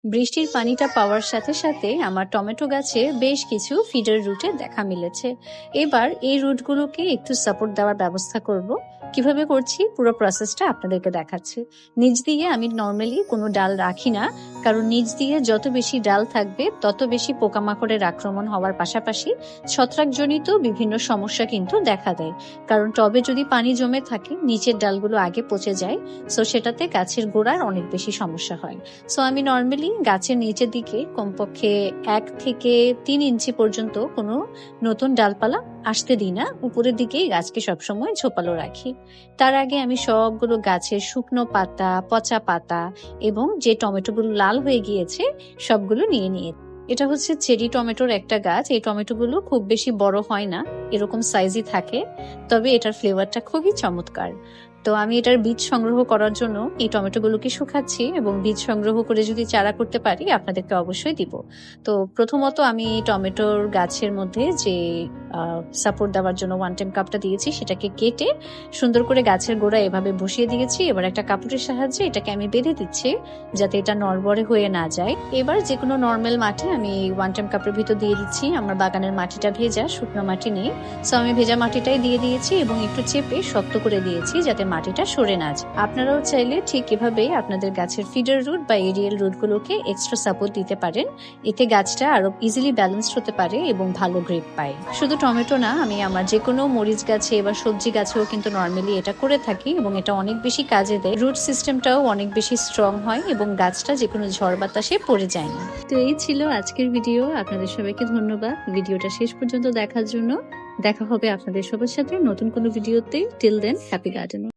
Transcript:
বৃষ্টির পানিটা পাওয়ার সাথে সাথে আমার টমেটো গাছে বেশ কিছু ফিডার রুটে দেখা মিলেছে। এবার এই রুটগুলোকে একটু সাপোর্ট দেওয়ার ব্যবস্থা করব। কিভাবে করছি পুরো প্রসেসটা আপনাদেরকে দেখাচ্ছি। নিচ দিয়ে আমি নর্মালি কোনো ডাল রাখি না, কারণ নিচ দিয়ে যত বেশি ডাল থাকবে তত বেশি পোকামাকড়ের আক্রমণ হওয়ার পাশাপাশি ছত্রাকজনিত বিভিন্ন সমস্যা কিন্তু দেখা দেয়। কারণ টবে যদি পানি জমে থাকে নিচের ডালগুলো আগে পচে যায়, সো সেটাতে গাছের গোড়ার অনেক বেশি সমস্যা হয়। সো আমি নর্মালি গাছের নিচের দিকে কমপক্ষে 1 থেকে 3 ইঞ্চি পর্যন্ত কোনো নতুন ডালপালা আসতে দিই না, উপরের দিকেই গাছকে সবসময় ঝোপালো রাখি। তার আগে আমি সবগুলো গাছের শুকনো পাতা, পচা পাতা এবং যে টমেটোগুলো লাল হয়ে গিয়েছে সবগুলো নিয়ে এটা হচ্ছে চেরি টমেটোর একটা গাছ। এই টমেটোগুলো খুব বেশি বড় হয় না, এরকম সাইজই থাকে, তবে এটার ফ্লেভারটা খুবই চমৎকার। তো আমি এটার বীজ সংগ্রহ করার জন্য এই টমেটোগুলোকে শুকাচ্ছি এবং বীজ সংগ্রহ করে যদি চারা করতে পারি আপনাদেরকে অবশ্যই দিব। তো প্রথমত আমি টমেটোর গাছের মধ্যে যে সাপোর্ট দেওয়ার জন্য 1 টাইম কাপটা দিয়েছি সেটাকে কেটে সুন্দর করে গাছের গোড়া এভাবে বসিয়ে দিয়েছি। এবার একটা কাপড়ের সাহায্যে এটাকে আমি বেঁধে দিচ্ছি যাতে এটা নড়বড়ে হয়ে না যায়। এবার যে কোনো নর্মাল মাটি আমি 1 টাইম কাপের ভিতর দিয়ে দিচ্ছি। আমার বাগানের মাটিটা ভেজা, শুকনো মাটি নেই, সো আমি ভেজা মাটিটাই দিয়ে দিয়েছি এবং একটু চেপে শক্ত করে দিয়েছি যাতে মাটিটা সরে না যায়। আপনারাও চাইলে ঠিক এভাবেই আপনাদের গাছের ফিডার রুট বা এরিয়াল রুটগুলোকে এক্সট্রা সাপোর্ট দিতে পারেন, এতে গাছটা আরো ইজিলি ব্যালেন্স হতে পারে এবং ভালো গ্রেড পায়। শুধু টমেটো না, আমি আমার যে কোনো মরিচ গাছে বা সবজি গাছেও কিন্তু নর্মালি এটা করে থাকি এবং এটা অনেক বেশি কাজে দেয়। রুট সিস্টেমটাও অনেক বেশি স্ট্রং হয় এবং গাছটা যে কোনো ঝড় বাতাসে পড়ে যায় না। তো এই ছিল আজকের ভিডিও। আপনাদের সবাইকে ধন্যবাদ ভিডিওটা শেষ পর্যন্ত দেখার জন্য। দেখা হবে আপনাদের সবার সাথে নতুন কোনো ভিডিওতে। Till then, happy gardening.